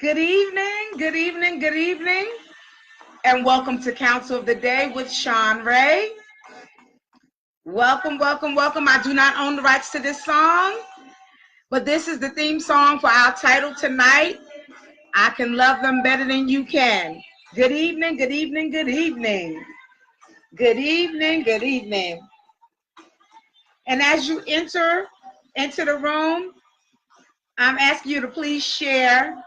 Good evening, good evening, good evening, and welcome to Counsel of the Day with Shanrae. Welcome, welcome, welcome. I do not own the rights to this song, but this is the theme song for our title tonight. I can love them better than you can. Good evening, good evening, good evening. Good evening, good evening. And as you enter into the room, I'm asking you to please share.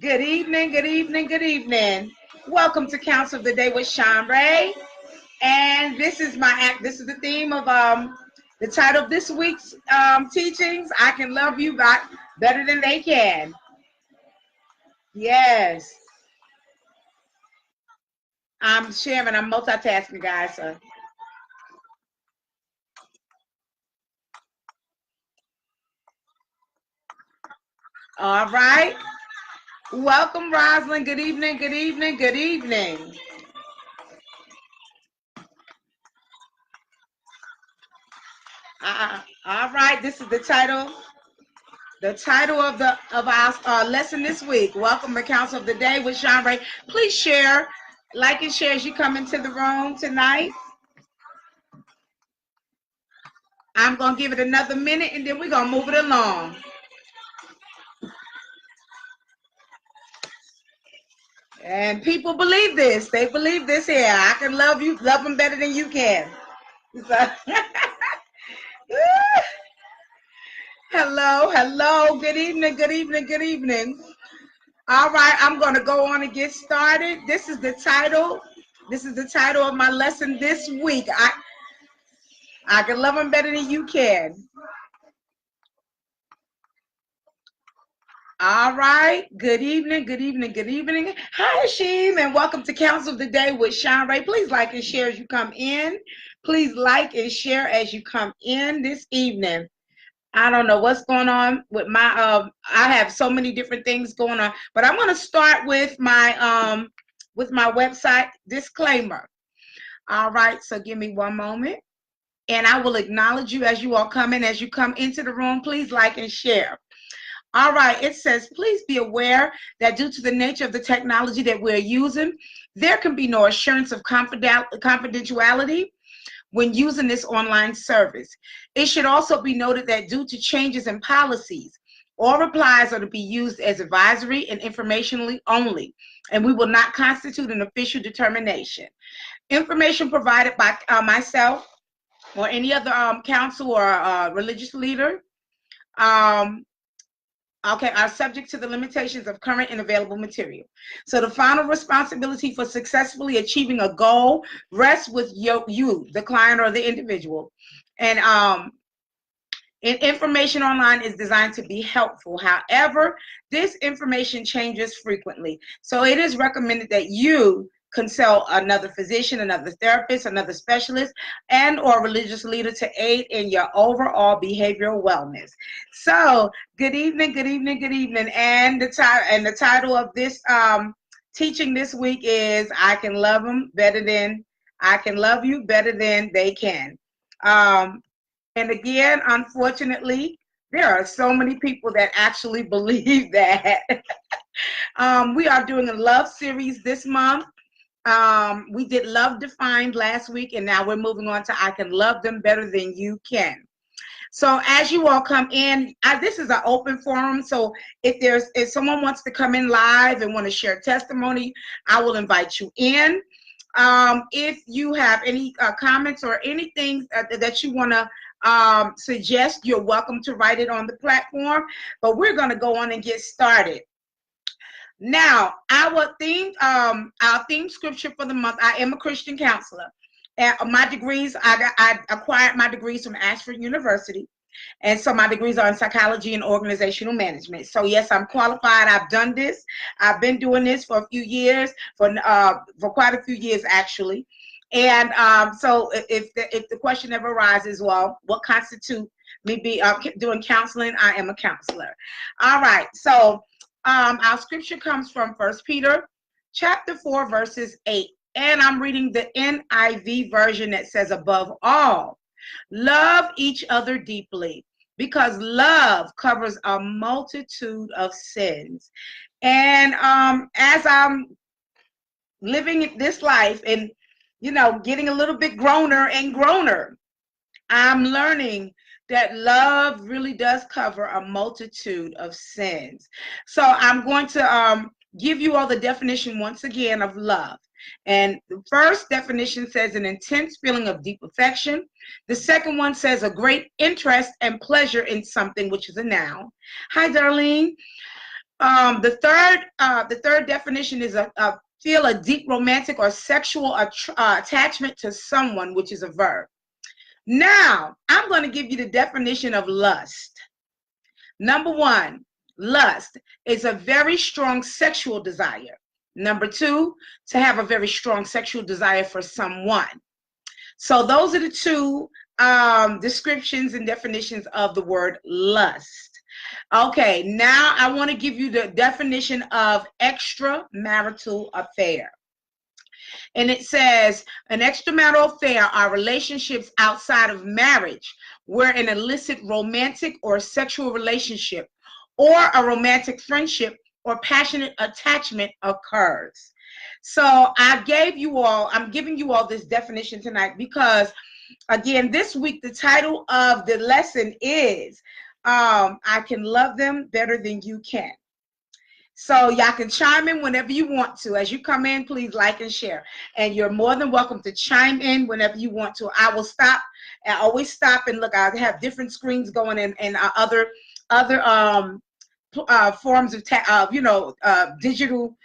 Good evening, good evening, good evening. Welcome to Counsel of the Day with Shanrae. And this is the theme of the title of this week's teachings. I can love you better than they can. Yes. I'm sharing, I'm multitasking, guys. So. All right. Welcome, Rosalind. Good evening, good evening, good evening. All right, this is the title. The title of our lesson this week. Welcome to Counsel of the Day with Shanrae. Please share, like and share as you come into the room tonight. I'm going to give it another minute and then we're going to move it along. And people believe this. They believe this here. I can love you, love them better than you can. So, hello, hello. Good evening, good evening, good evening. All right, I'm going to go on and get started. This is the title. This is the title of my lesson this week. I can love them better than you can. All right. Good evening. Good evening. Good evening. Hi, Sheem, and welcome to Counsel of the Day with Shanrae. Please like and share as you come in. Please like and share as you come in this evening. I don't know what's going on with my I have so many different things going on, but I'm going to start with my website disclaimer. All right. So give me one moment. And I will acknowledge you as you all come in. As you come into the room, please like and share. All right, it says, please be aware that due to the nature of the technology that we're using, there can be no assurance of confidentiality when using this online service. It should also be noted that due to changes in policies, all replies are to be used as advisory and informationally only, and we will not constitute an official determination. Information provided by myself or any other counsel or religious leader are subject to the limitations of current and available material. So the final responsibility for successfully achieving a goal rests with you, the client or the individual. And information online is designed to be helpful. However, this information changes frequently. So it is recommended that you consult another physician, another therapist, another specialist, and or religious leader to aid in your overall behavioral wellness. So, good evening, good evening, good evening. And the title of this teaching this week is I can love you better than they can. And again, unfortunately, there are so many people that actually believe that. We are doing a love series this month. We did Love Defined last week, and now we're moving on to I Can Love Them Better Than You Can. So as you all come in, this is an open forum. So if someone wants to come in live and want to share testimony, I will invite you in. If you have any comments or anything that you want to suggest, you're welcome to write it on the platform. But we're going to go on and get started. Now, our theme scripture for the month, I am a Christian counselor. My degrees, I acquired my degrees from Ashford University. And so my degrees are in psychology and organizational management. So yes, I'm qualified. I've done this. I've been doing this for a few years, for quite a few years actually. And so if the question ever arises, well, what constitutes me doing counseling? I am a counselor. All right. So our scripture comes from 1 Peter chapter 4, verses 8. And I'm reading the NIV version that says, above all, love each other deeply because love covers a multitude of sins. And as I'm living this life and, getting a little bit growner and growner, I'm learning that love really does cover a multitude of sins. So I'm going to give you all the definition once again of love. And the first definition says an intense feeling of deep affection. The second one says a great interest and pleasure in something, which is a noun. Hi, Darlene. The third definition is feel a deep romantic or sexual attachment to someone, which is a verb. Now, I'm going to give you the definition of lust. Number one, lust is a very strong sexual desire. Number two, to have a very strong sexual desire for someone. So those are the two descriptions and definitions of the word lust. Okay, now I want to give you the definition of extramarital affair. And it says an extramarital affair are relationships outside of marriage where an illicit romantic or sexual relationship or a romantic friendship or passionate attachment occurs. So I'm giving you all this definition tonight because, again, this week the title of the lesson is I Can Love Them Better Than You Can. So y'all can chime in whenever you want to. As you come in, please like and share. And you're more than welcome to chime in whenever you want to. I will stop. I always stop and look. I have different screens going and other forms of digital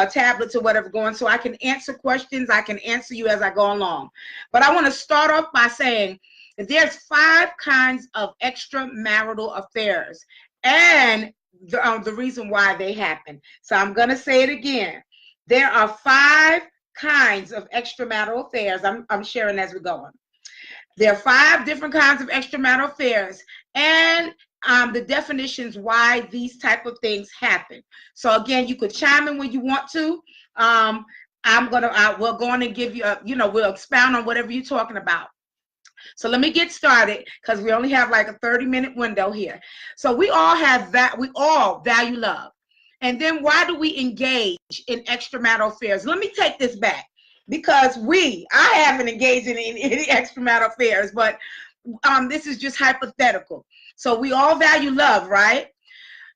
tablets or whatever going, so I can answer questions. I can answer you as I go along. But I want to start off by saying that there's 5 kinds of extramarital affairs and the reason why they happen. So I'm going to say it again. There are 5 kinds of extramarital affairs. I'm sharing as we're going. There are 5 different kinds of extramarital affairs and the definitions why these type of things happen. So again, you could chime in when you want to. We're going to give you we'll expound on whatever you're talking about. So let me get started because we only have like a 30-minute window here. So we all value love. And then why do we engage in extramarital affairs? Let me take this back because I haven't engaged in any extramarital affairs, but this is just hypothetical. So we all value love, right?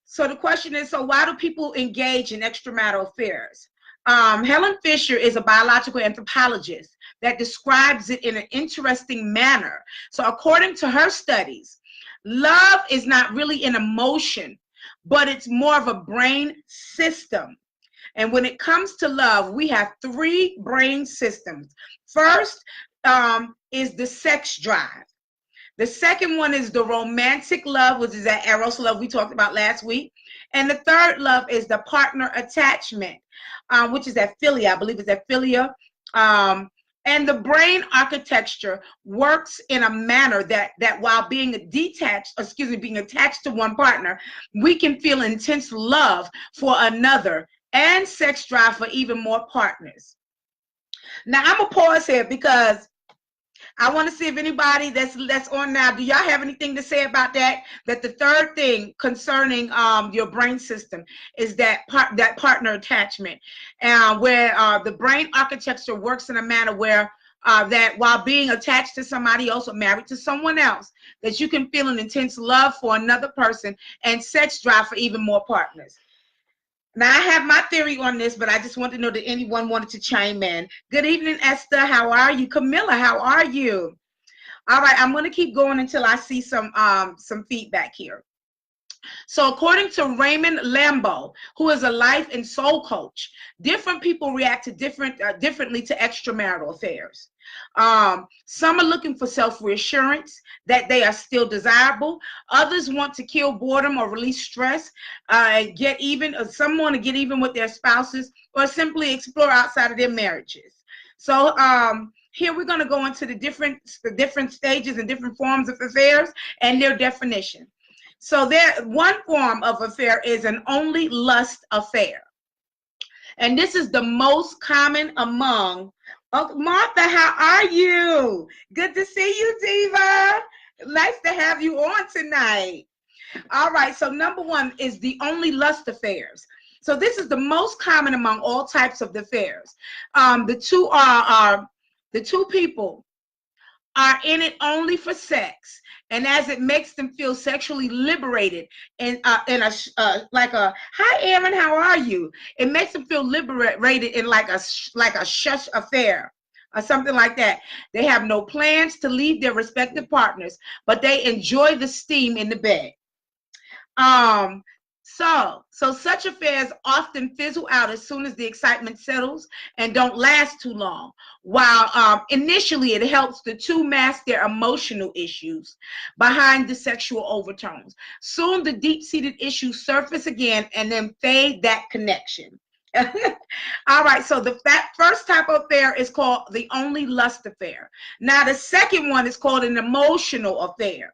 So the question is, so why do people engage in extramarital affairs? Helen Fisher is a biological anthropologist that describes it in an interesting manner. So according to her studies, love is not really an emotion, but it's more of a brain system. And when it comes to love, we have 3 brain systems. First is the sex drive. The second one is the romantic love, which is that eros love we talked about last week. And the third love is the partner attachment, which is that philia. I believe it's that philia. And the brain architecture works in a manner that while being attached to one partner, we can feel intense love for another and sex drive for even more partners. Now I'm gonna pause here because I want to see if anybody that's on now, do y'all have anything to say about that? That the third thing concerning your brain system is that partner attachment, where the brain architecture works in a manner where that while being attached to somebody else or married to someone else, that you can feel an intense love for another person and sex drive for even more partners. Now, I have my theory on this, but I just want to know that anyone wanted to chime in. Good evening, Esther. How are you? Camilla, how are you? All right, I'm going to keep going until I see some feedback here. So according to Raymond Lambo, who is a life and soul coach, different people react to differently to extramarital affairs. Some are looking for self-reassurance that they are still desirable. Others want to kill boredom or release stress, get even. Some want to get even with their spouses or simply explore outside of their marriages. So here we're going to go into the different stages and different forms of affairs and their definition. So one form of affair is an only lust affair. And this is the most common among. Oh, Martha, how are you? Good to see you, Diva. Nice to have you on tonight. All right, so number one is the only lust affairs. So this is the most common among all types of affairs. The two people are in it only for sex, and as it makes them feel sexually liberated, and in a like a hi Aaron, how are you? It makes them feel liberated in like a shush affair or something like that. They have no plans to leave their respective partners, but they enjoy the steam in the bed. Um, so such affairs often fizzle out as soon as the excitement settles and don't last too long. While initially it helps the two mask their emotional issues behind the sexual overtones. Soon the deep-seated issues surface again and then fade that connection. All right, so that first type of affair is called the only lust affair. Now the second one is called an emotional affair.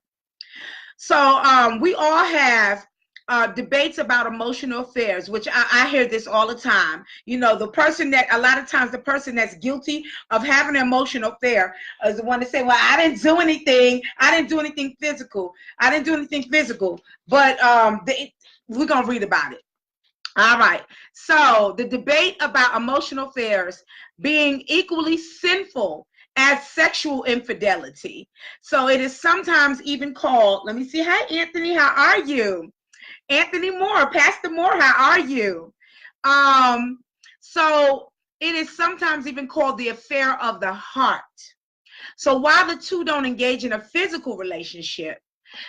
So we all have debates about emotional affairs, which I hear this all the time. You know, the person that, a lot of times the person that's guilty of having an emotional affair is the one that say, well, I didn't do anything. I didn't do anything physical. I didn't do anything physical. But we're going to read about it. All right. So the debate about emotional affairs being equally sinful as sexual infidelity. So it is sometimes even called, let me see. Hi, Anthony. How are you? Anthony Moore, Pastor Moore, how are you? So it is sometimes even called the affair of the heart. So while the two don't engage in a physical relationship,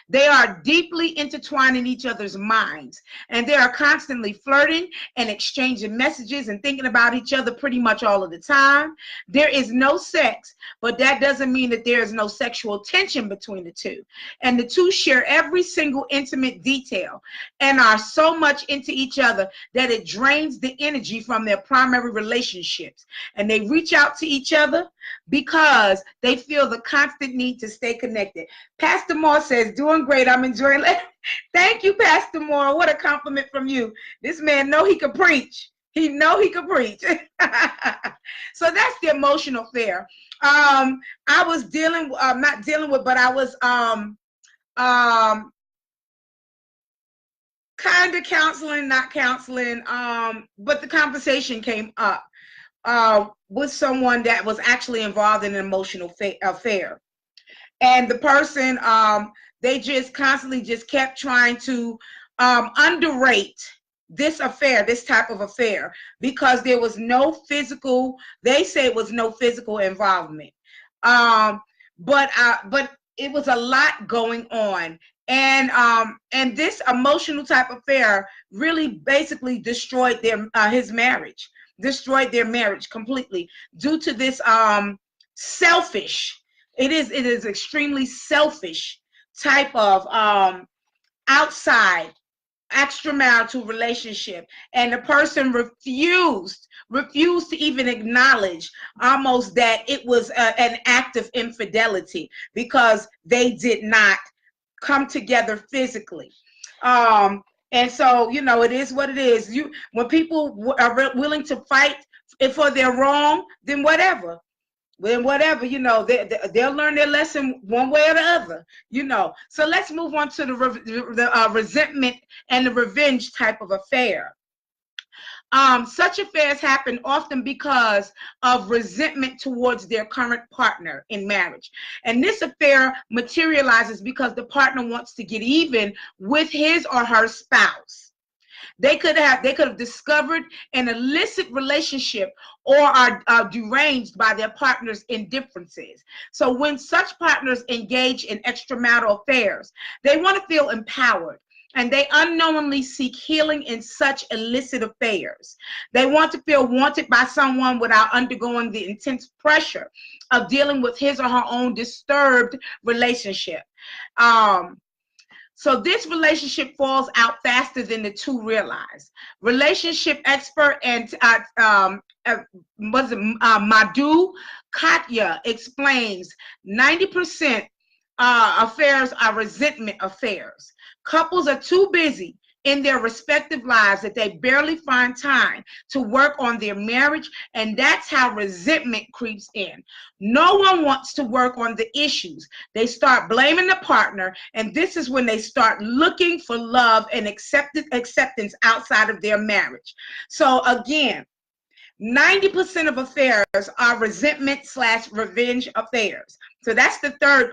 they are deeply intertwined in each other's minds, and they are constantly flirting and exchanging messages and thinking about each other pretty much all of the time. There is no sex, but that doesn't mean that there is no sexual tension between the two. And the two share every single intimate detail and are so much into each other that it drains the energy from their primary relationships. And they reach out to each other because they feel the constant need to stay connected. Pastor Moore says, doing great. I'm enjoying it. Thank you, Pastor Moore. What a compliment from you. This man know he could preach. He know he could preach. So that's the emotional affair. I was not dealing with, but I was kind of counseling, not counseling, but the conversation came up with someone that was actually involved in an emotional affair. And the person, they just constantly just kept trying to underrate this affair, this type of affair, because there was no physical, they say it was no physical involvement. But it was a lot going on. And this emotional type of affair really basically destroyed his marriage, destroyed their marriage completely due to this selfish, it is extremely selfish type of outside extramarital relationship, and the person refused to even acknowledge almost that it was an act of infidelity because they did not come together physically. And so, you know, it is what it is. When people are willing to fight for their wrong, then whatever. Then whatever, you know, they'll learn their lesson one way or the other, you know. So let's move on to the resentment and the revenge type of affair. Such affairs happen often because of resentment towards their current partner in marriage. And this affair materializes because the partner wants to get even with his or her spouse. They could have discovered an illicit relationship or are deranged by their partner's indifferences. So when such partners engage in extramarital affairs, they want to feel empowered, and they unknowingly seek healing in such illicit affairs. They want to feel wanted by someone without undergoing the intense pressure of dealing with his or her own disturbed relationship. So this relationship falls out faster than the two realize. Relationship expert and Madhu Katya explains 90% affairs are resentment affairs. Couples are too busy in their respective lives that they barely find time to work on their marriage, and that's how resentment creeps in. No one wants to work on the issues. They start blaming the partner, and this is when they start looking for love and acceptance outside of their marriage. So again, 90% of affairs are resentment/revenge affairs. So that's the third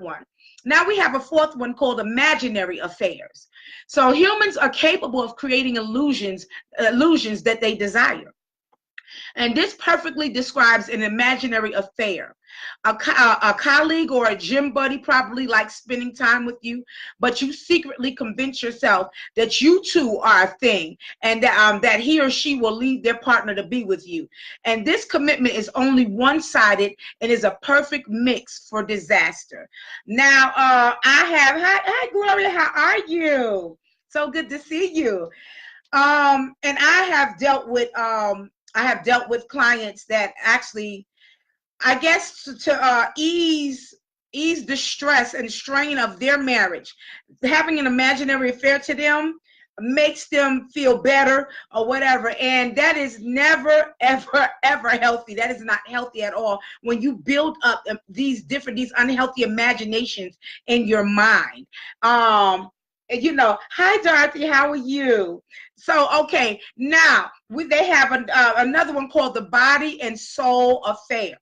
one. Now we have a fourth one called imaginary affairs. So humans are capable of creating illusions that they desire. And this perfectly describes an imaginary affair. A colleague or a gym buddy probably likes spending time with you, but you secretly convince yourself that you two are a thing, and that he or she will leave their partner to be with you. And this commitment is only one-sided and is a perfect mix for disaster. Now, hi Gloria, how are you? So good to see you. And I have dealt with clients that actually, I guess, to ease the stress and strain of their marriage, having an imaginary affair to them makes them feel better or whatever. And that is never, ever, ever healthy. That is not healthy at all when you build up these unhealthy imaginations in your mind. Hi Dorothy, how are you? So, okay, now they have another one called the body and soul affair.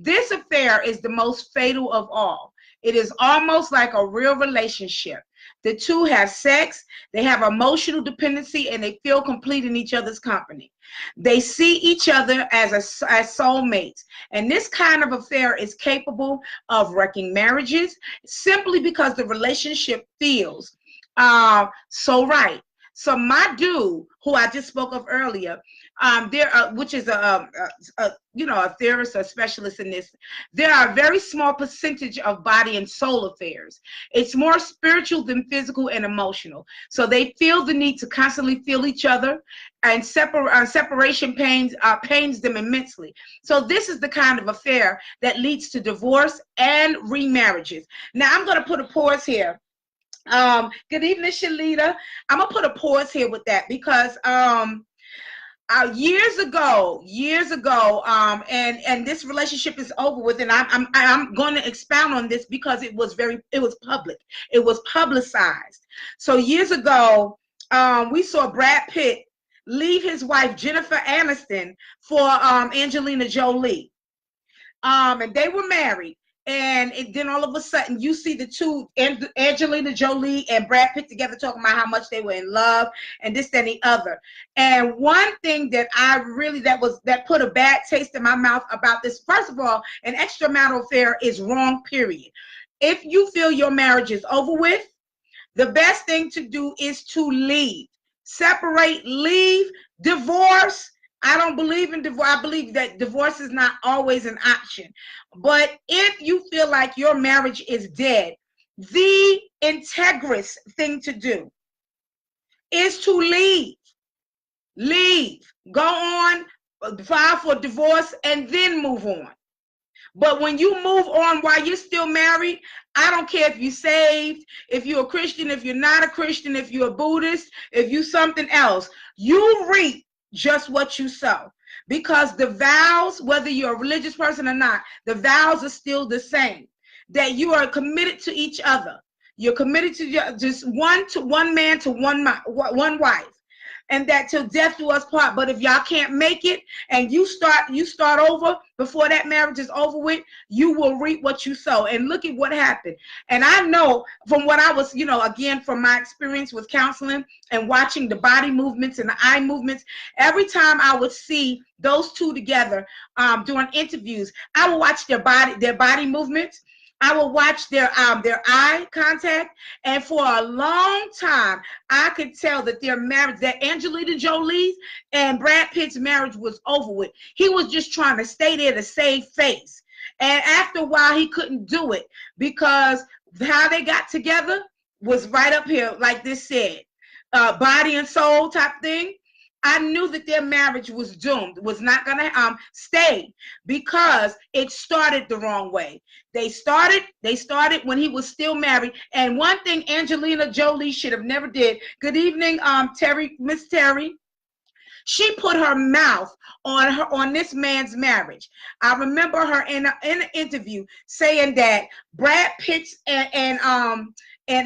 This affair is the most fatal of all. It is almost like a real relationship. The two have sex, they have emotional dependency, and they feel complete in each other's company. They see each other as soulmates. And this kind of affair is capable of wrecking marriages simply because the relationship feels so right. So my dude, who I just spoke of earlier, which is a therapist or specialist in this, there are a very small percentage of body and soul affairs. It's more spiritual than physical and emotional. So they feel the need to constantly feel each other, and separation pains them immensely. So this is the kind of affair that leads to divorce and remarriages. Now I'm going to put a pause here. Good evening, Shalita. I'm gonna put a pause here with that because years ago, and this relationship is over with, and I'm going to expound on this because it was public, it was publicized. So years ago, we saw Brad Pitt leave his wife Jennifer Aniston for Angelina Jolie, and they were married. And then all of a sudden, you see the two, Angelina Jolie and Brad Pitt, together talking about how much they were in love and this, that, and the other. And one thing that that put a bad taste in my mouth about this, first of all, an extramarital affair is wrong, period. If you feel your marriage is over with, the best thing to do is to leave. Separate, leave, divorce. I don't believe in divorce. I believe that divorce is not always an option. But if you feel like your marriage is dead, the integrous thing to do is to leave. Leave. Go on, file for divorce, and then move on. But when you move on while you're still married, I don't care if you're saved, if you're a Christian, if you're not a Christian, if you're a Buddhist, if you're something else, you reap just what you sow, because the vows, whether you're a religious person or not, the vows are still the same, that you are committed to each other. You're committed to just one man to one wife, and that till death do us part. But if y'all can't make it and you start over before that marriage is over with, you will reap what you sow. And look at what happened. And I know from what I was, again, from my experience with counseling and watching the body movements and the eye movements, every time I would see those two together doing interviews, I would watch their body movements. I will watch their eye contact, and for a long time, I could tell that their marriage, that Angelina Jolie's and Brad Pitt's marriage was over with. He was just trying to stay there to save face, and after a while, he couldn't do it because how they got together was right up here, like this said, body and soul type thing. I knew that their marriage was doomed, was not going to stay, because it started the wrong way. They started when he was still married. And one thing Angelina Jolie should have never did. Good evening, Terry, Miss Terry. She put her mouth on this man's marriage. I remember her in an interview saying that Brad Pitt's and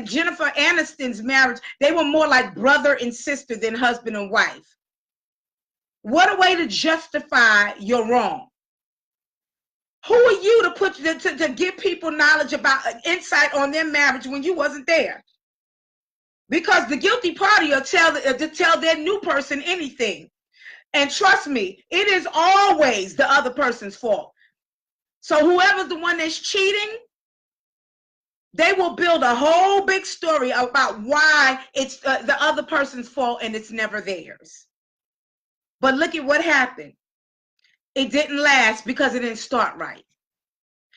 Jennifer Aniston's marriage, they were more like brother and sister than husband and wife. What a way to justify your wrong. Who are you to put to give people knowledge about insight on their marriage when you wasn't there? Because the guilty party will tell their new person anything. And trust me, it is always the other person's fault. So whoever's the one that's cheating, they will build a whole big story about why it's the other person's fault and it's never theirs. But look at what happened. It didn't last because it didn't start right.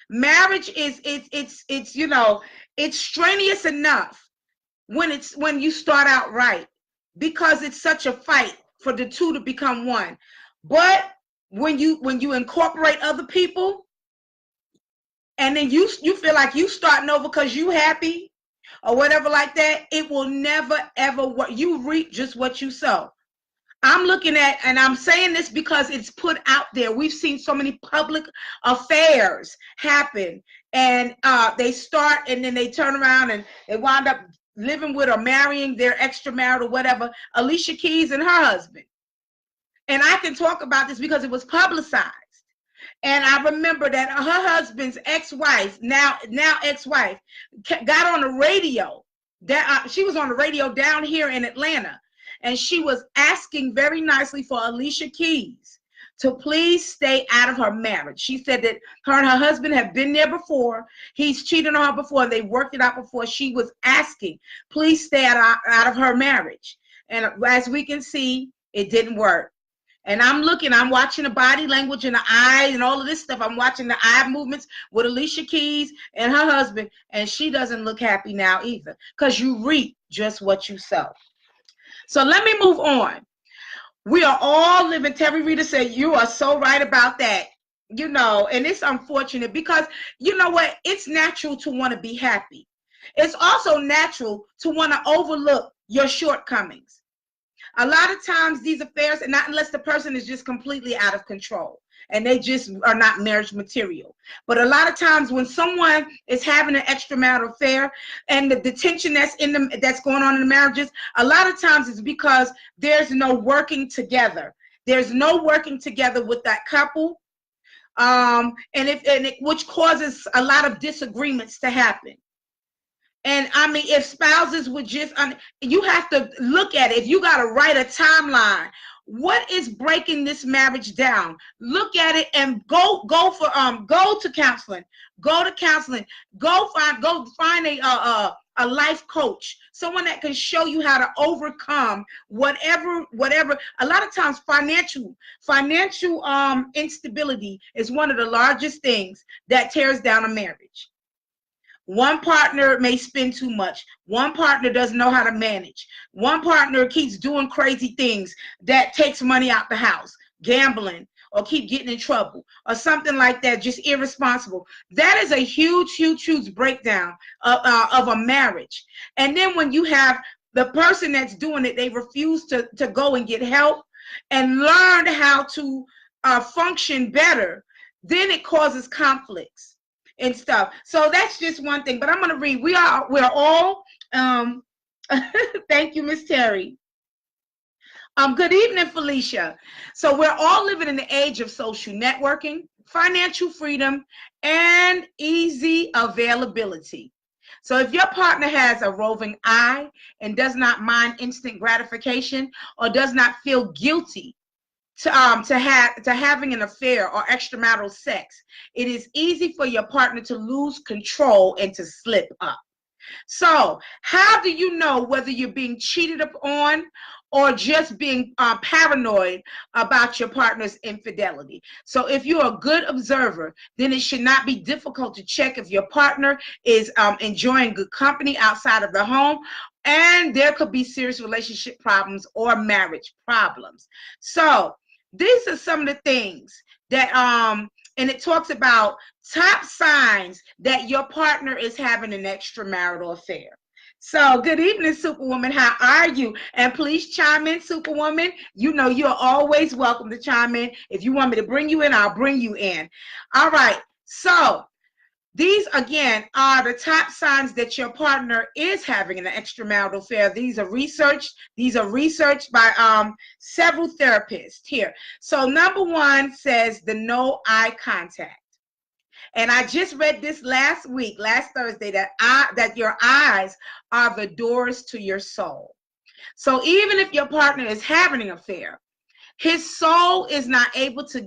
Marriage it's you know, it's strenuous enough when you start out right, because it's such a fight for the two to become one. But when you incorporate other people, and then you feel like you starting over because you happy or whatever like that, it will never ever work. You reap just what you sow. I'm looking at, and I'm saying this because it's put out there. We've seen so many public affairs happen, and they start and then they turn around and they wind up living with or marrying their extramarital whatever, Alicia Keys and her husband. And I can talk about this because it was publicized. And I remember that her husband's ex-wife, now ex-wife, got on the radio. She was on the radio down here in Atlanta. And she was asking very nicely for Alicia Keys to please stay out of her marriage. She said that her and her husband have been there before. He's cheated on her before. And they worked it out before. She was asking, please stay out of her marriage. And as we can see, it didn't work. And I'm watching the body language and the eye and all of this stuff. I'm watching the eye movements with Alicia Keys and her husband. And she doesn't look happy now either, because you reap just what you sow. So let me move on. We are all living, Terry Rita said, you are so right about that. You know, and it's unfortunate because, you know what, it's natural to want to be happy. It's also natural to want to overlook your shortcomings. A lot of times these affairs, and not unless the person is just completely out of control and they just are not marriage material. But a lot of times when someone is having an extramarital affair and the tension that's going on in the marriages, a lot of times it's because there's no working together. There's no working together with that couple, which causes a lot of disagreements to happen. And I mean, if spouses would just, you have to look at it. If you got to write a timeline, what is breaking this marriage down? Look at it and go to counseling. Go to counseling. Go find a life coach, someone that can show you how to overcome whatever. A lot of times, financial instability is one of the largest things that tears down a marriage. One partner may spend too much. One partner doesn't know how to manage. One partner keeps doing crazy things that takes money out the house, gambling, or keep getting in trouble, or something like that, just irresponsible. That is a huge breakdown of a marriage. And then when you have the person that's doing it, they refuse to go and get help and learn how to function better, then it causes conflicts and stuff. So that's just one thing. But I'm going to read. We're all thank you, Miss Terry. Good evening, Felicia. So we're all living in the age of social networking, financial freedom, and easy availability. So if your partner has a roving eye and does not mind instant gratification, or does not feel guilty to having an affair or extramarital sex, it is easy for your partner to lose control and to slip up. So how do you know whether you're being cheated upon or just being paranoid about your partner's infidelity? So if you're a good observer, then it should not be difficult to check if your partner is enjoying good company outside of the home, and there could be serious relationship problems or marriage problems. So these are some of the things that and it talks about top signs that your partner is having an extramarital affair. So good evening, Superwoman. How are you? And please chime in, Superwoman. You know you're always welcome to chime in. If you want me to bring you in, I'll bring you in. All right. So these, again, are the top signs that your partner is having an extramarital affair. These are researched. These are researched by several therapists here. So number one says the no eye contact. And I just read this last week, last Thursday, that your eyes are the doors to your soul. So even if your partner is having an affair, his soul is not able to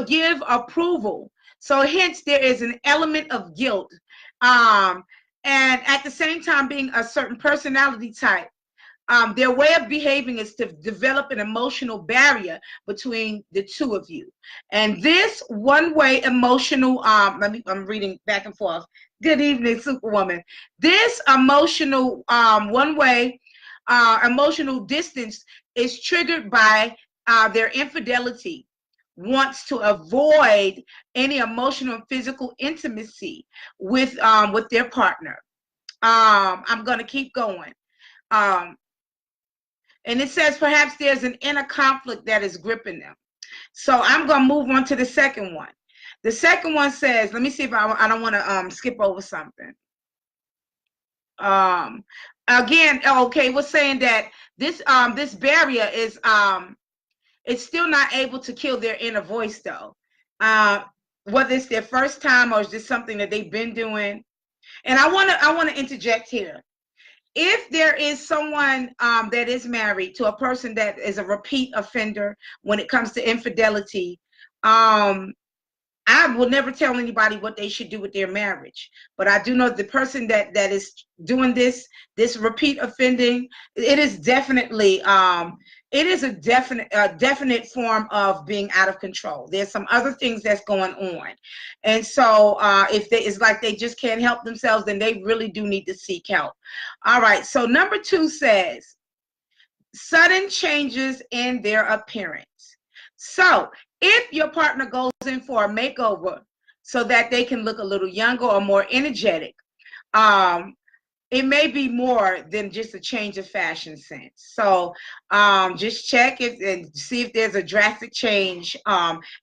give approval. So hence there is an element of guilt. And at the same time being a certain personality type, their way of behaving is to develop an emotional barrier between the two of you. And this one-way emotional, I'm reading back and forth. Good evening, Superwoman. This emotional one-way emotional distance is triggered by their infidelity, wants to avoid any emotional and physical intimacy with their partner. I'm going to keep going. And it says perhaps there's an inner conflict that is gripping them. So I'm going to move on to the second one. The second one says, let me see if I don't want to skip over something. Again, okay, we're saying that this barrier is it's still not able to kill their inner voice, though. Whether it's their first time or is this something that they've been doing. And I want to interject here. If there is someone that is married to a person that is a repeat offender when it comes to infidelity, I will never tell anybody what they should do with their marriage. But I do know the person that is doing this repeat offending, it is definitely it is a definite form of being out of control. There's some other things that's going on. And so if it's like they just can't help themselves, then they really do need to seek help. All right. So number 2 says sudden changes in their appearance. So if your partner goes in for a makeover so that they can look a little younger or more energetic, it may be more than just a change of fashion sense. So just check and see if there's a drastic change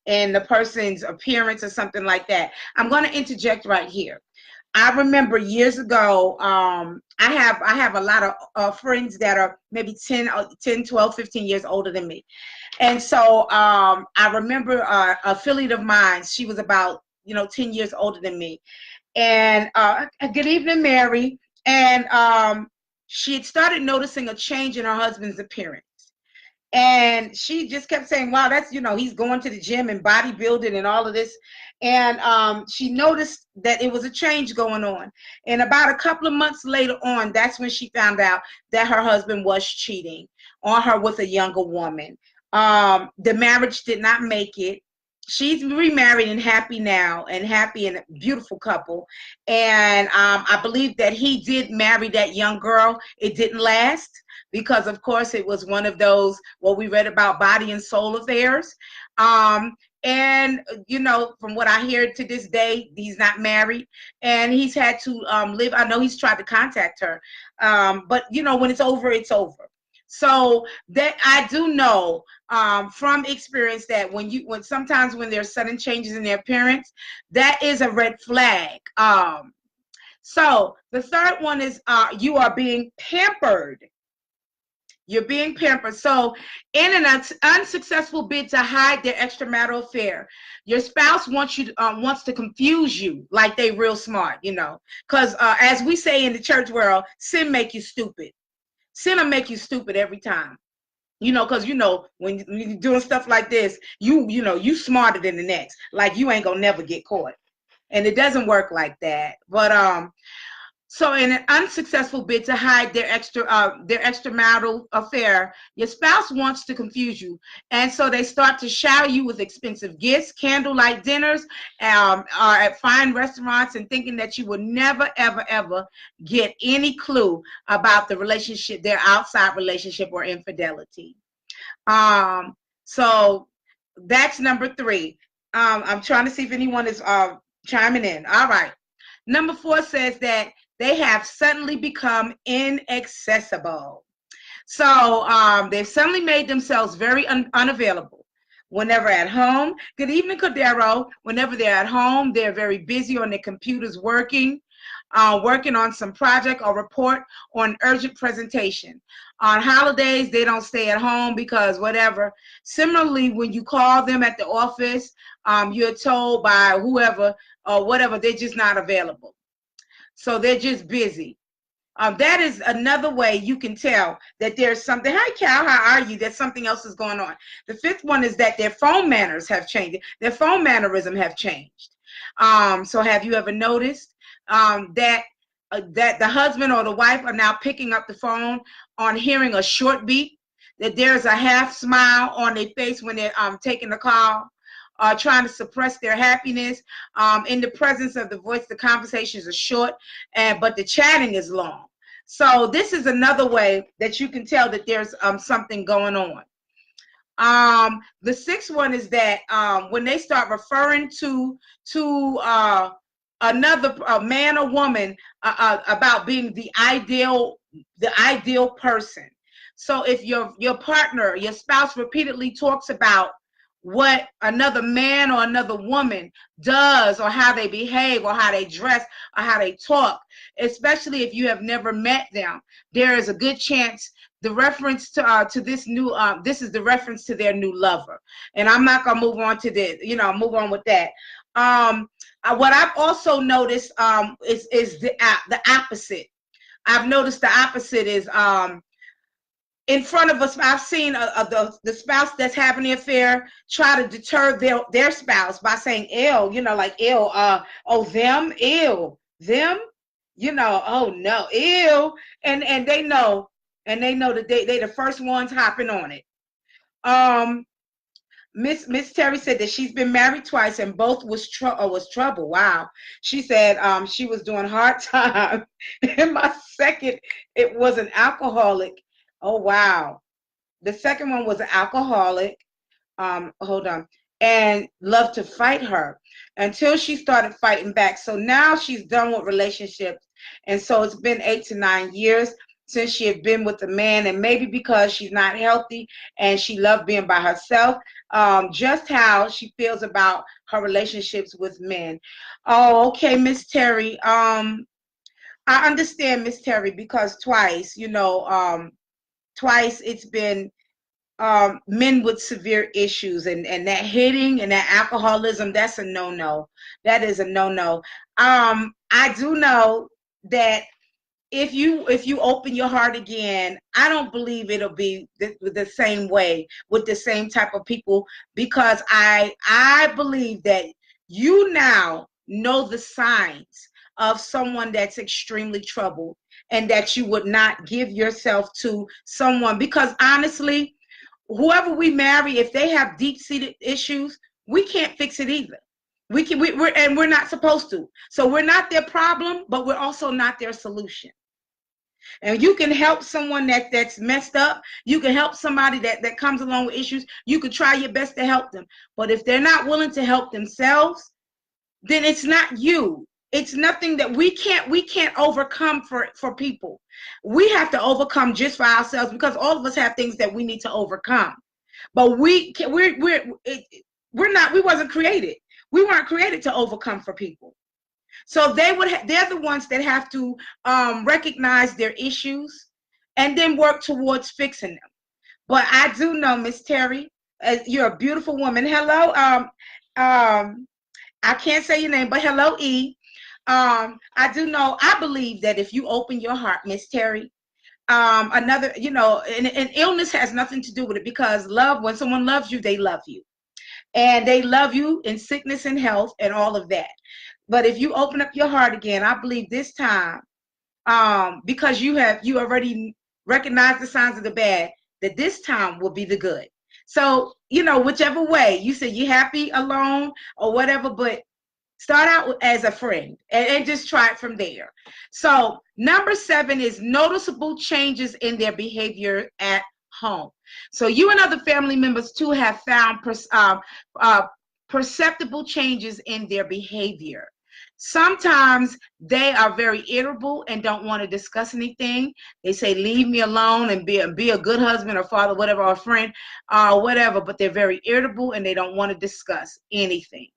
in the person's appearance or something like that. I'm going to interject right here. I remember years ago, I have a lot of friends that are maybe 10, 12, 15 years older than me. And so I remember a affiliate of mine, she was about 10 years older than me. And good evening, Mary. And she had started noticing a change in her husband's appearance. And she just kept saying, wow, that's, he's going to the gym and bodybuilding and all of this. And she noticed that it was a change going on. And about a couple of months later on, that's when she found out that her husband was cheating on her with a younger woman. The marriage did not make it. She's remarried and happy now, and happy and a beautiful couple. And I believe that he did marry that young girl. It didn't last because, of course, it was one of those, what we read about, body and soul affairs. And, from what I hear to this day, he's not married and he's had to live. I know he's tried to contact her. But, when it's over, it's over. So that I do know from experience that when sometimes when there's sudden changes in their appearance, that is a red flag. So the third one is you are being pampered. You're being pampered. So in an unsuccessful bid to hide their extramarital affair, your spouse wants to confuse you like they real smart, because as we say in the church world, sin make you stupid. Sin will make you stupid every time, because when you're doing stuff like this, you smarter than the next. Like you ain't gonna never get caught, and it doesn't work like that. But So in an unsuccessful bid to hide their extramarital affair, your spouse wants to confuse you. And so they start to shower you with expensive gifts, candlelight dinners, or at fine restaurants, and thinking that you will never, ever, ever get any clue about the relationship, their outside relationship or infidelity. So that's number 3. I'm trying to see if anyone is chiming in. All right. Number 4 says that they have suddenly become inaccessible. So they've suddenly made themselves very unavailable. Whenever at home, good evening, Cordero. Whenever they're at home, they're very busy on their computers working on some project or report or an urgent presentation. On holidays, they don't stay at home because whatever. Similarly, when you call them at the office, you're told by whoever or whatever, they're just not available. So they're just busy. That is another way you can tell that there's something. Hi, Cal, how are you? That something else is going on. The 5th one is that their phone manners have changed. Their phone mannerism have changed. So have you ever noticed that the husband or the wife are now picking up the phone on hearing a short beep, that there's a half smile on their face when they're taking the call? Trying to suppress their happiness. In the presence of the voice, the conversations are short, but the chatting is long. So this is another way that you can tell that there's something going on. The 6th one is that when they start referring to another man or woman about being the ideal person. So if your partner, your spouse repeatedly talks about what another man or another woman does, or how they behave, or how they dress, or how they talk, especially if you have never met them, there is a good chance the reference to this new this is the reference to their new lover. And I'm not gonna move on to this, move on with that. What I've also noticed is the opposite. I've noticed the opposite is in front of us. I've seen the spouse that's having the affair try to deter their spouse by saying "ill," like "ill," oh them, "ill," them, oh no, "ill," and they know, that they the first ones hopping on it. Miss Terry said that she's been married twice and both was trouble. Wow. She said she was doing hard time. And my second, it was an alcoholic. Oh, wow. The second one was an alcoholic. Hold on. And loved to fight her until she started fighting back. So now she's done with relationships. And so it's been 8 to 9 years since she had been with a man, and maybe because she's not healthy and she loved being by herself, just how she feels about her relationships with men. Oh, okay, Miss Terry. I understand, Miss Terry, because twice it's been men with severe issues, and that hitting and that alcoholism, that's a no-no. That is a no-no. I do know that if you open your heart again, I don't believe it'll be the same way with the same type of people, because I believe that you now know the signs of someone that's extremely troubled, and that you would not give yourself to someone, because honestly, whoever we marry, if they have deep-seated issues, we can't fix it either. We're not supposed to. So we're not their problem, but we're also not their solution. And you can help someone that's messed up. You can help somebody that comes along with issues. You can try your best to help them. But if they're not willing to help themselves, then it's not you. It's nothing that we can't overcome for people. We have to overcome just for ourselves, because all of us have things that we need to overcome. But we wasn't created. We weren't created to overcome for people. So they're the ones that have to recognize their issues and then work towards fixing them. But I do know, Miss Terry, you're a beautiful woman. Hello, I can't say your name, but hello, E. I do know, I believe that if you open your heart, Miss Terry, another, and illness has nothing to do with it, because when someone loves you, they love you. And they love you in sickness and health and all of that. But if you open up your heart again, I believe this time because you already recognize the signs of the bad, that this time will be the good. So, whichever way, you say you're happy alone or whatever, but start out as a friend and just try it from there. So number 7 is noticeable changes in their behavior at home. So you and other family members too have found perceptible changes in their behavior. Sometimes they are very irritable and don't want to discuss anything. They say, leave me alone, and be a good husband or father, whatever, or friend, whatever, but they're very irritable and they don't want to discuss anything.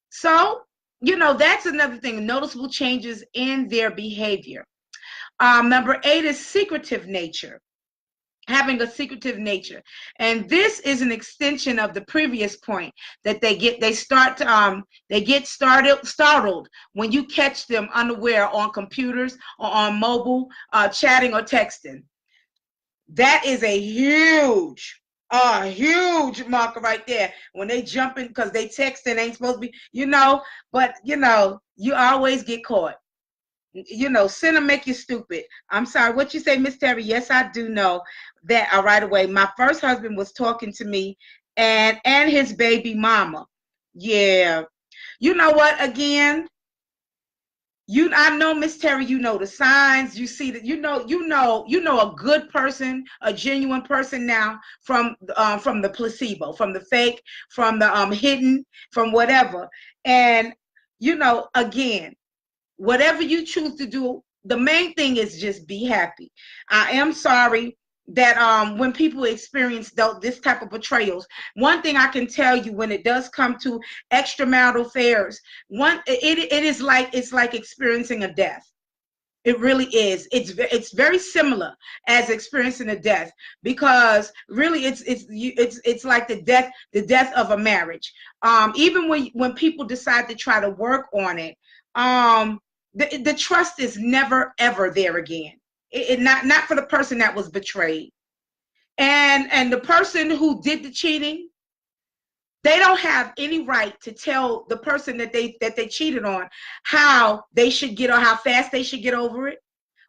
So, that's another thing, noticeable changes in their behavior. Number 8 is secretive nature. Having a secretive nature, and this is an extension of the previous point, that they get startled when you catch them unaware on computers or on mobile, chatting or texting. That is a huge marker right there, when they jump in because they text and ain't supposed to be, but you always get caught. Sin will make you stupid. I'm sorry, what you say, Miss Terry? Yes, I do know that right away. My first husband was talking to me and his baby mama. Yeah. You know what, again, I know, Miss Terry, the signs. You see that, you know a good person, a genuine person now from the placebo, from the fake, from the hidden, from whatever. And again, whatever you choose to do, the main thing is just be happy. I am sorry that when people experience this type of betrayals, one thing I can tell you, when it does come to extramarital affairs, it's like experiencing a death. It really is. It's very similar as experiencing a death, because really it's like the death of a marriage. Even when people decide to try to work on it, the trust is never ever there again. Not for the person that was betrayed, and the person who did the cheating. They don't have any right to tell the person that they cheated on how they should get, or how fast they should get over it,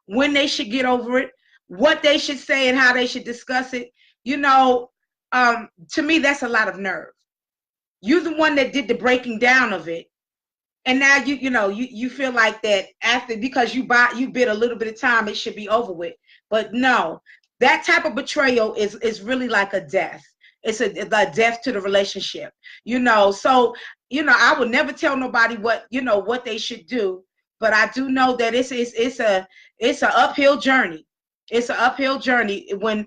when they should get over it, what they should say, and how they should discuss it. To me, that's a lot of nerve. You're the one that did the breaking down of it, and now you feel like that after, because you bid a little bit of time, it should be over with. But no, that type of betrayal is really like a death. It's a death to the relationship. So I would never tell nobody what they should do, but I do know that it's an uphill journey. It's an uphill journey when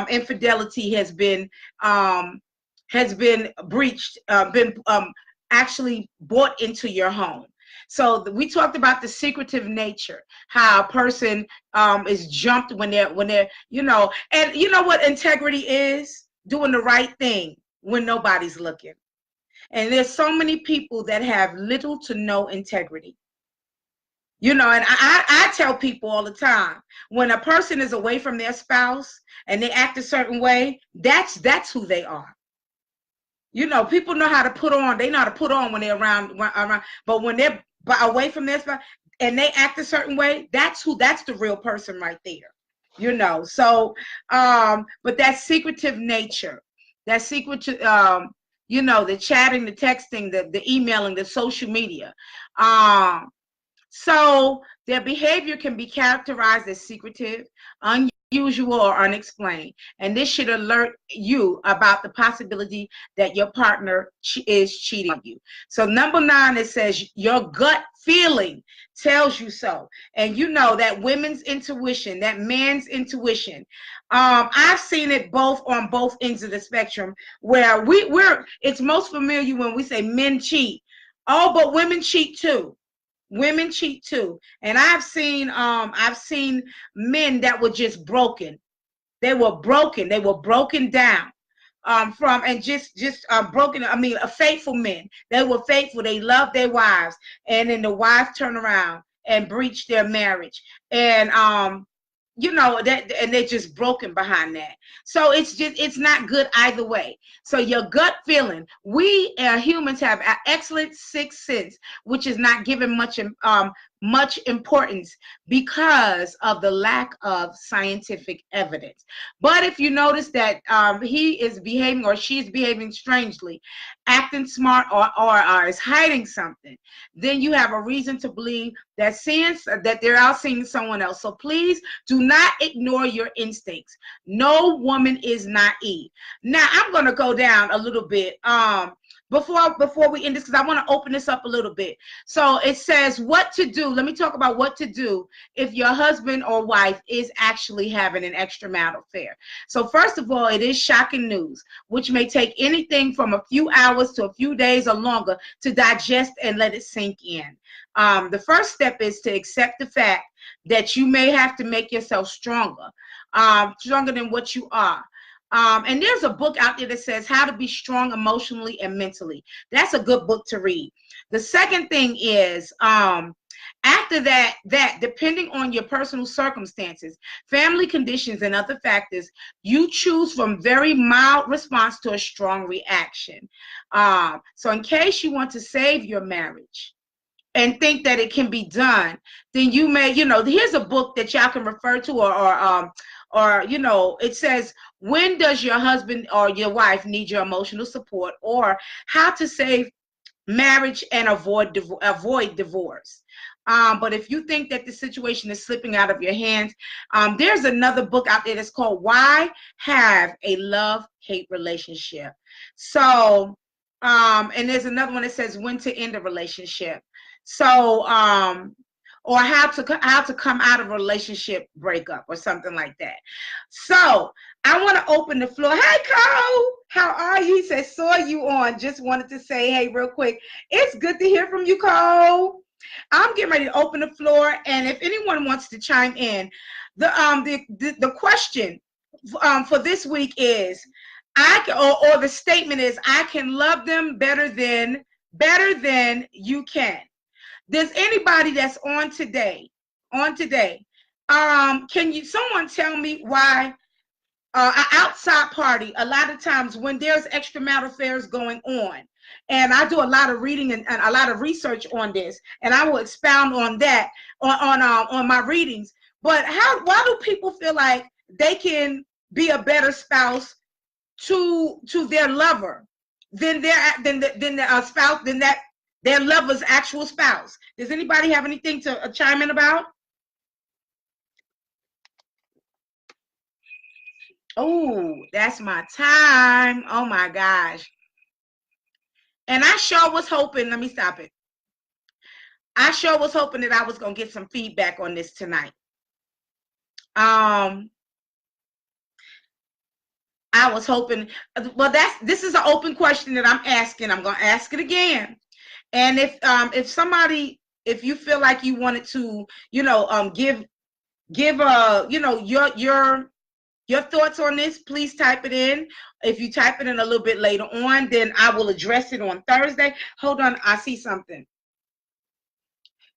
infidelity has been breached, been actually brought into your home. So we talked about the secretive nature, how a person is jumped when they're and you know what integrity is? Doing the right thing when nobody's looking. And there's so many people that have little to no integrity. And I tell people all the time, when a person is away from their spouse and they act a certain way, that's who they are. People know how to put on. They know how to put on when they're around. But when they're away from their spouse and they act a certain way, that's the real person right there. So, but that secretive nature, the chatting, the texting, the emailing, the social media. So their behavior can be characterized as secretive, unusual, or unexplained. And this should alert you about the possibility that your partner is cheating on you. So number 9, it says your gut feeling tells you so. And that women's intuition, that man's intuition. I've seen it on both ends of the spectrum, where it's most familiar when we say men cheat. Oh, but women cheat too. Women cheat too. And I've seen men that were just broken. They were broken. They were broken down. Broken. I mean, a faithful men. They were faithful. They loved their wives, and then the wives turn around and breach their marriage, and and they're just broken behind that. So it's not good either way. So your gut feeling. We humans have an excellent sixth sense, which is not given much much importance because of the lack of scientific evidence. But if you notice that he is behaving or she's behaving strangely, acting smart, or is hiding something, then you have a reason to believe that that they're out seeing someone else. So please do not ignore your instincts. No woman is naive. Now I'm going to go down a little bit before we end this, because I want to open this up a little bit. So it says what to do. Let me talk about what to do if your husband or wife is actually having an extramarital affair. So first of all, it is shocking news, which may take anything from a few hours to a few days or longer to digest and let it sink in. The first step is to accept the fact that you may have to make yourself stronger, stronger than what you are. And there's a book out there that says how to be strong emotionally and mentally. That's a good book to read. The second thing is, after that, depending on your personal circumstances, family conditions, and other factors, you choose from very mild response to a strong reaction. So in case you want to save your marriage and think that it can be done, then you may, here's a book that y'all can refer to, or it says, when does your husband or your wife need your emotional support, or how to save marriage and avoid divorce. But if you think that the situation is slipping out of your hands, there's another book out there that's called Why Have a Love-Hate Relationship. So, and there's another one that says When to End a Relationship. So, or how to come out of a relationship breakup or something like that. So I want to open the floor. Hey, Cole, how are you? He says, saw you on. Just wanted to say, hey, real quick. It's good to hear from you, Cole. I'm getting ready to open the floor, and if anyone wants to chime in, the question for this week is, or the statement is, I can love them better than you can. Does anybody that's on today, can someone tell me why an outside party, a lot of times when there's extramarital affairs going on, and I do a lot of reading and a lot of research on this, and I will expound on that on my readings. But why do people feel like they can be a better spouse to their lover than their spouse, than that their lover's actual spouse? Does anybody have anything to chime in about? Oh, that's my time. Oh my gosh. And I sure was hoping, let me stop it. I sure was hoping that I was going to get some feedback on this tonight. I was hoping, well, this is an open question that I'm asking. I'm going to ask it again. And if somebody, if you feel like you wanted to, give your thoughts on this, please type it in. If you type it in a little bit later on, then I will address it on Thursday. Hold on, I see something.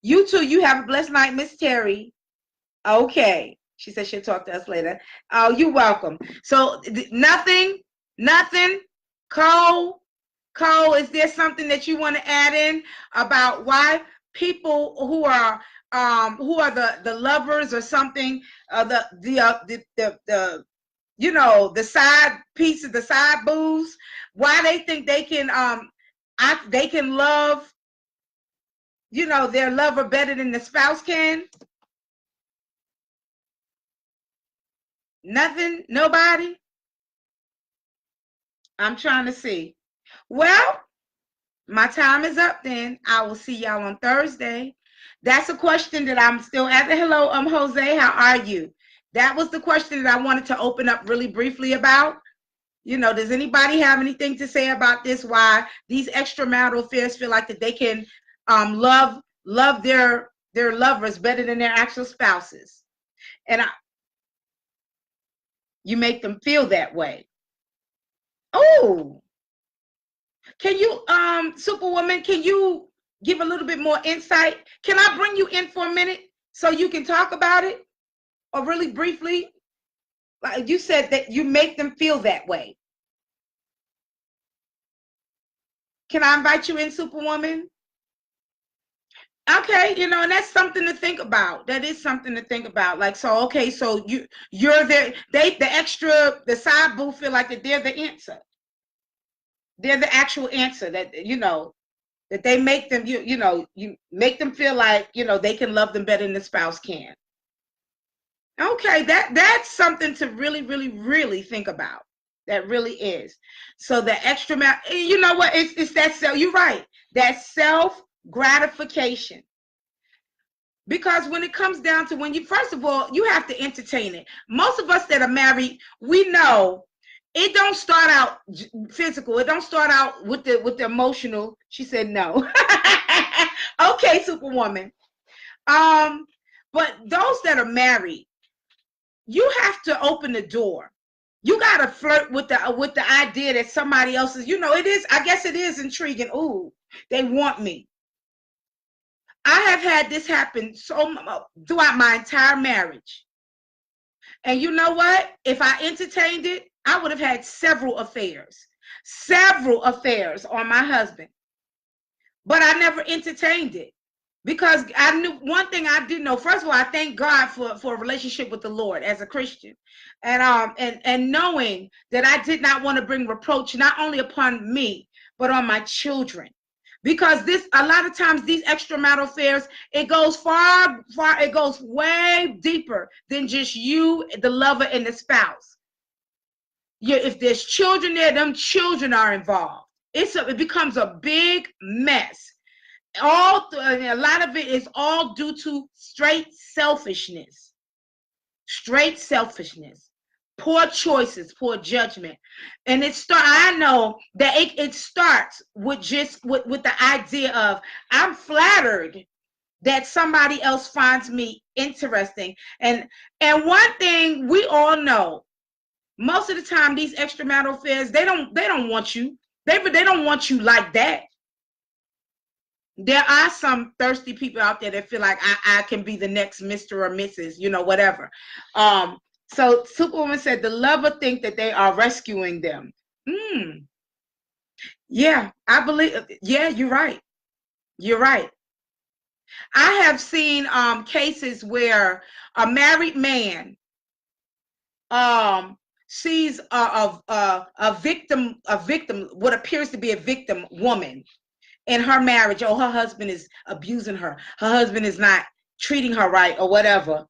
You too, you have a blessed night, Miss Terry. Okay. She said she'll talk to us later. Oh, you're welcome. So nothing. Cole, is there something that you want to add in about why people who are the lovers or something, the side pieces, the side boos, why they think they can love their lover better than the spouse can? Nothing? Nobody? I'm trying to see. Well, my time is up then. I will see y'all on Thursday. That's a question that I'm still asking. Hello, Jose, how are you? That was the question that I wanted to open up really briefly about. Does anybody have anything to say about this? Why these extramarital affairs feel like that they can love their lovers better than their actual spouses, and you make them feel that way. Oh, can you, Superwoman? Can you give a little bit more insight? Can I bring you in for a minute so you can talk about it, or really briefly? Like you said that you make them feel that way. Can I invite you in, Superwoman? Okay, you know, and that's something to think about. That is something to think about. Like, so okay, so you're there. The side boo feel like that they're the answer. They're the actual answer. That that they make them you make them feel like they can love them better than the spouse can. Okay, that's something to really, really, really think about. That really is. So the extra, you know what? It's that self. You're right. That self gratification. Because when it comes down to first of all, you have to entertain it. Most of us that are married, we know it don't start out physical. It don't start out with the emotional. She said no. Okay, Superwoman. But those that are married, you have to open the door. You gotta flirt with the idea that somebody else is, it is, I guess it is intriguing. Ooh, they want me. I have had this happen throughout my entire marriage. And you know what? If I entertained it, I would have had several affairs on my husband. But I never entertained it. Because I knew one thing I did know. First of all, I thank God for a relationship with the Lord as a Christian, and knowing that I did not want to bring reproach not only upon me but on my children, because a lot of times these extramarital affairs, it goes far, it goes way deeper than just you, the lover, and the spouse. If there's children there, them children are involved. It becomes a big mess. A lot of it is all due to straight selfishness, poor choices, poor judgment. And I know that it starts with the idea of, I'm flattered that somebody else finds me interesting. And one thing we all know, most of the time these extramarital affairs, they don't want you. They don't want you like that. There are some thirsty people out there that feel like I can be the next Mr. or Mrs., whatever. So Superwoman said the lover think that they are rescuing them. Yeah, I believe. Yeah, you're right. You're right. I have seen cases where a married man sees a victim, what appears to be a victim woman in her marriage. Oh, her husband is abusing her. Her husband is not treating her right, or whatever.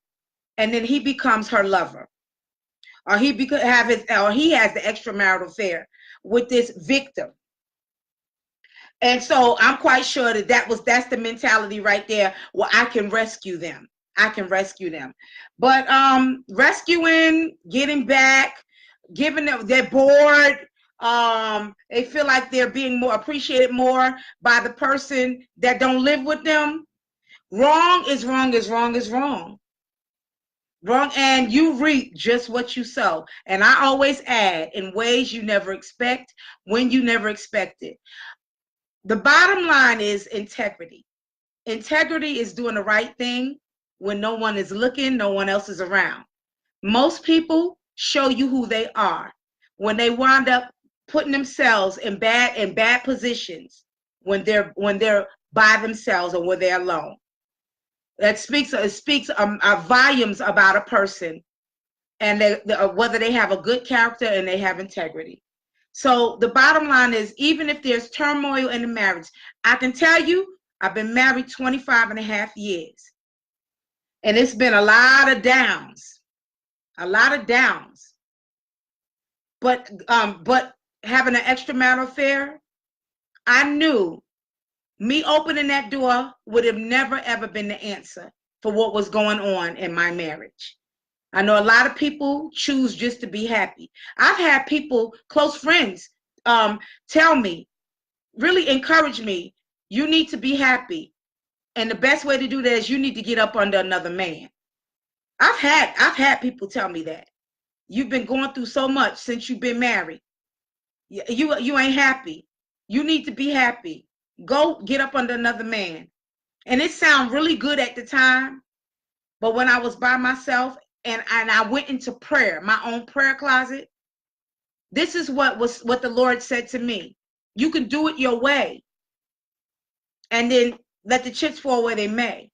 And then he becomes her lover, or he has the extramarital affair with this victim. And so I'm quite sure that's the mentality right there. Well, I can rescue them. But rescuing, getting back, giving them, they're bored. They feel like they're being more appreciated more by the person that don't live with them. Wrong is wrong is wrong is wrong. Wrong, and you reap just what you sow. And I always add, in ways you never expect, when you never expect it. The bottom line is integrity. Integrity is doing the right thing when no one is looking, no one else is around. Most people show you who they are when they wind up putting themselves in bad positions when they're by themselves or when they're alone. That speaks volumes about a person, and whether they have a good character and they have integrity. So the bottom line is, even if there's turmoil in the marriage, I can tell you, I've been married 25 and a half years. And it's been a lot of downs. But having an extramarital affair, I knew me opening that door would have never, ever been the answer for what was going on in my marriage. I know a lot of people choose just to be happy. I've had people, close friends, tell me, really encourage me, you need to be happy. And the best way to do that is you need to get up under another man. I've had people tell me that. You've been going through so much since you've been married. You ain't happy. You need to be happy. Go get up under another man. And it sounded really good at the time. But when I was by myself and I went into prayer, my own prayer closet, this is what the Lord said to me. You can do it your way. And then let the chips fall where they may.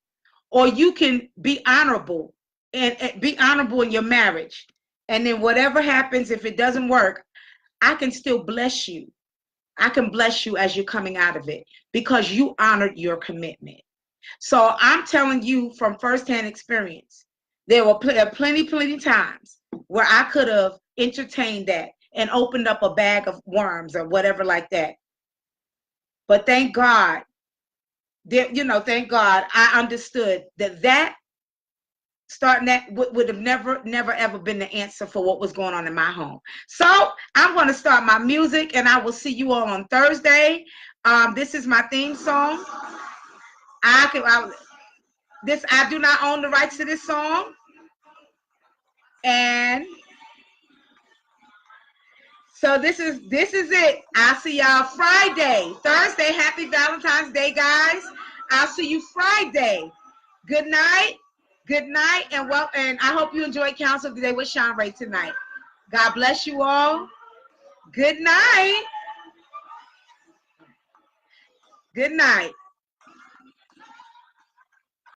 Or you can be honorable and be honorable in your marriage. And then whatever happens, if it doesn't work, I can still bless you. I can bless you as you're coming out of it because you honored your commitment. So I'm telling you from firsthand experience, there were plenty times where I could have entertained that and opened up a bag of worms or whatever like that. But thank God, thank God I understood that starting that would have never ever been the answer for what was going on in my home. So I'm going to start my music, and I will see you all on Thursday. This is my theme song. I do not own the rights to this song, and so this is it. I'll see y'all Friday. Thursday, happy Valentine's Day, guys. I'll see you Friday. Good night. Good night, and I hope you enjoyed Counsel today with Shanrae tonight. God bless you all. Good night. Good night.